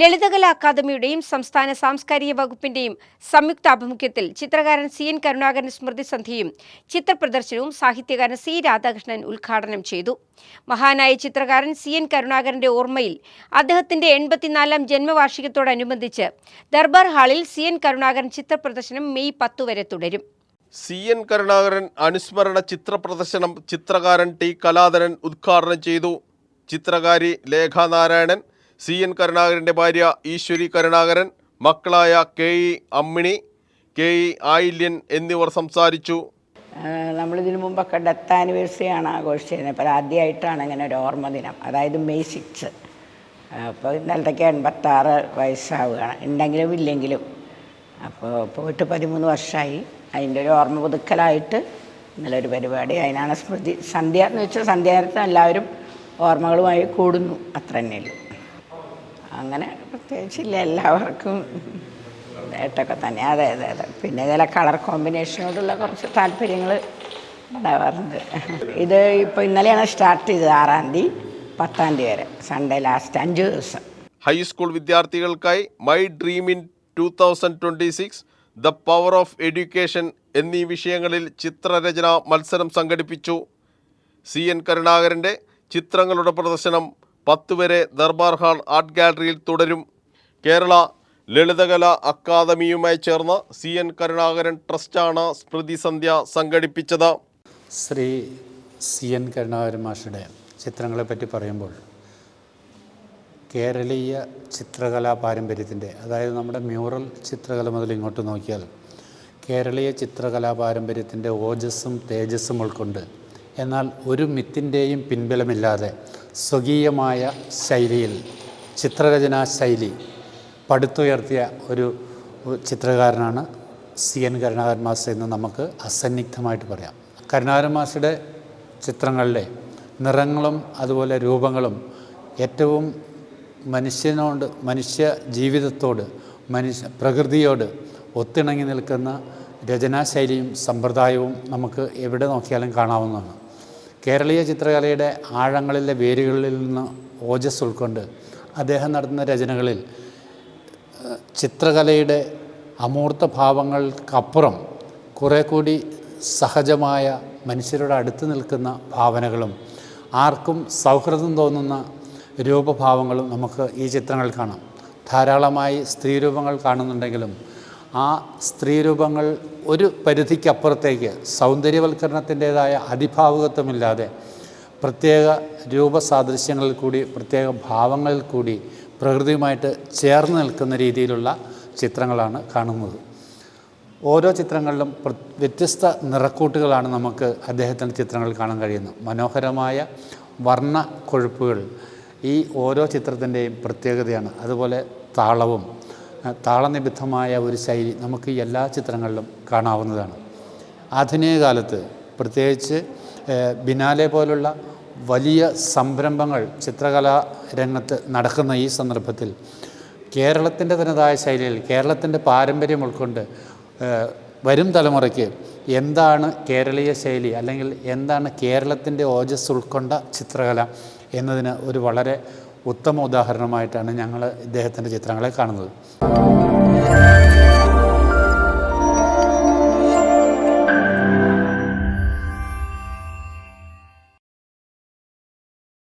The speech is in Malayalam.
ലളിതകലാ അക്കാദമിയുടെയും സംസ്ഥാന സാംസ്കാരിക വകുപ്പിന്റെയും സംയുക്താഭിമുഖ്യത്തിൽ ചിത്രകാരൻ CN കരുണാകരൻ സ്മൃതി സന്ധ്യയും ചിത്രപ്രദർശനവും സാഹിത്യകാരൻ C രാധാകൃഷ്ണൻ ഉദ്ഘാടനം ചെയ്തു. മഹാനായ ചിത്രകാരൻ CN കരുണാകരന്റെ ഓർമ്മയിൽ അദ്ദേഹത്തിന്റെ 84ാം ജന്മവാർഷികത്തോടനുബന്ധിച്ച് ദർബാർ ഹാളിൽ CN കരുണാകരൻ ചിത്രപ്രദർശനം മെയ് 10 വരെ തുടരും. CN കരുണാകരൻ അനുസ്മരണ ചിത്രപ്രദർശനം ചിത്രകാരൻ T കലാധരൻ ഉദ്ഘാടനം ചെയ്തു. ചിത്രകാരി ലേഖ നാരായണൻ, CN കരുണാകരൻ്റെ ഭാര്യ ഈശ്വരി കരുണാകരൻ, മക്കളായ KE അമ്മിണി, KE ആയില്യൻ എന്നിവർ സംസാരിച്ചു. നമ്മളിതിനു മുമ്പൊക്കെ ഡെത്ത് ആനിവേഴ്സറി ആണ് ആഘോഷിച്ചിരുന്നത്. ഇപ്പോൾ ആദ്യമായിട്ടാണ് ഇങ്ങനെ ഒരു ഓർമ്മ ദിനം, അതായത് മെയ് 6. അപ്പോൾ ഇന്നലത്തേക്ക് 86 വയസ്സാവുകയാണ്, ഉണ്ടെങ്കിലും ഇല്ലെങ്കിലും. അപ്പോൾ പോയിട്ട് 13 വർഷമായി. അതിൻ്റെ ഒരു ഓർമ്മ പുതുക്കലായിട്ട് ഇന്നലെ ഒരു പരിപാടി, അതിനാണ് സ്മൃതി സന്ധ്യ എന്ന് വെച്ചാൽ സന്ധ്യാനത്തിന് എല്ലാവരും ഓർമ്മകളുമായി കൂടുന്നു, അത്ര തന്നെയുള്ളൂ. അങ്ങനെ പ്രത്യേകിച്ചില്ല, എല്ലാവർക്കും നേട്ടമൊക്കെ തന്നെ. അതെ. പിന്നെ ചില കളർ കോമ്പിനേഷനോടുള്ള കുറച്ച് താല്പര്യങ്ങൾ ഉണ്ടാവാറുണ്ട്. ഇത് ഇപ്പോൾ ഇന്നലെയാണ് സ്റ്റാർട്ട് ചെയ്തത്, 6-ാം തീയതി 10-ാം തീയതി വരെ, സൺഡേ ലാസ്റ്റ് 5 ദിവസം. ഹൈസ്കൂൾ വിദ്യാർത്ഥികൾക്കായി my dream in 2026, the power of education എന്നീ വിഷയങ്ങളിൽ ചിത്രരചന മത്സരം സംഘടിപ്പിച്ചു. CN കരുണാകരൻ്റെ ചിത്രങ്ങളുടെ പ്രദർശനം 10 വരെ ദർബാർ ഹാൾ ആർട്ട് ഗാലറിയിൽ തുടരും. കേരള ലളിതകലാ അക്കാദമിയുമായി ചേർന്ന് CN കരുണാകരൻ ട്രസ്റ്റാണ് സ്മൃതി സന്ധ്യ സംഘടിപ്പിച്ചത്. ശ്രീ CN കരുണാകരൻ മാഷുടെ ചിത്രങ്ങളെപ്പറ്റി പറയുമ്പോൾ കേരളീയ ചിത്രകലാ പാരമ്പര്യത്തിൻ്റെ, അതായത് നമ്മുടെ മ്യൂറൽ ചിത്രകല മുതൽ ഇങ്ങോട്ട് നോക്കിയാൽ കേരളീയ ചിത്രകലാ പാരമ്പര്യത്തിൻ്റെ ഓജസ്സും തേജസ്സും ഉൾക്കൊണ്ട്, എന്നാൽ ഒരു മിത്തിൻ്റെയും പിൻബലമില്ലാതെ സ്വകീയമായ ശൈലിയിൽ ചിത്രരചനാ ശൈലി പടുത്തുയർത്തിയ ഒരു ചിത്രകാരനാണ് CN കരുണാകരൻ മാസ്റ്റർ എന്ന് നമുക്ക് അസന്നിഗ്ധമായിട്ട് പറയാം. കരുണാകരൻ മാസ്റ്ററുടെ ചിത്രങ്ങളിലെ നിറങ്ങളും അതുപോലെ രൂപങ്ങളും ഏറ്റവും മനുഷ്യ ജീവിതത്തോട്, പ്രകൃതിയോട് ഒത്തിണങ്ങി നിൽക്കുന്ന രചനാശൈലിയും സമ്പ്രദായവും നമുക്ക് എവിടെ നോക്കിയാലും കാണാവുന്നതാണ്. കേരളീയ ചിത്രകലയുടെ ആഴങ്ങളിലെ വേരുകളിൽ നിന്ന് ഓജസ് ഉൾക്കൊണ്ട് അദ്ദേഹം നടത്തുന്ന രചനകളിൽ ചിത്രകലയുടെ അമൂർത്ത ഭാവങ്ങൾക്കപ്പുറം കുറേ കൂടി സഹജമായ മനുഷ്യരുടെ അടുത്ത് നിൽക്കുന്ന ഭാവനകളും ആർക്കും സൗഹൃദം തോന്നുന്ന രൂപഭാവങ്ങളും നമുക്ക് ഈ ചിത്രങ്ങളിൽ കാണാം. ധാരാളമായി സ്ത്രീരൂപങ്ങൾ കാണുന്നുണ്ടെങ്കിലും ആ സ്ത്രീരൂപങ്ങൾ ഒരു പരിധിക്കപ്പുറത്തേക്ക് സൗന്ദര്യവൽക്കരണത്തിൻ്റേതായ അതിഭാവുകത്വമില്ലാതെ പ്രത്യേക രൂപസാദൃശ്യങ്ങളിൽ കൂടി, പ്രത്യേക ഭാവങ്ങളിൽ കൂടി പ്രകൃതിയുമായിട്ട് ചേർന്ന് നിൽക്കുന്ന രീതിയിലുള്ള ചിത്രങ്ങളാണ് കാണുന്നത്. ഓരോ ചിത്രങ്ങളിലും വ്യത്യസ്ത നിറക്കൂട്ടുകളാണ് നമുക്ക് അദ്ദേഹത്തിൻ്റെ ചിത്രങ്ങളിൽ കാണാൻ കഴിയുന്നത്. മനോഹരമായ വർണ്ണ കൊഴുപ്പുകൾ ഈ ഓരോ ചിത്രത്തിൻ്റെയും പ്രത്യേകതയാണ്. അതുപോലെ താളനിബദ്ധമായ ഒരു ശൈലി നമുക്ക് എല്ലാ ചിത്രങ്ങളിലും കാണാവുന്നതാണ്. ആധുനിക കാലത്ത് പ്രത്യേകിച്ച് ബിനാലെ പോലുള്ള വലിയ സംരംഭങ്ങൾ ചിത്രകലാ രംഗത്ത് നടക്കുന്ന ഈ സന്ദർഭത്തിൽ കേരളത്തിൻ്റെ തനതായ ശൈലിയിൽ കേരളത്തിൻ്റെ പാരമ്പര്യം ഉൾക്കൊണ്ട് വരും തലമുറയ്ക്ക് എന്താണ് കേരളീയ ശൈലി, അല്ലെങ്കിൽ എന്താണ് കേരളത്തിൻ്റെ ഓജസ് ഉൾക്കൊണ്ട ചിത്രകല എന്നതിന് ഒരു വളരെ ഉത്തമ ഉദാഹരണമായിട്ടാണ് ഞങ്ങൾ ഇദ്ദേഹത്തിൻ്റെ ചിത്രങ്ങളെ കാണുന്നത്.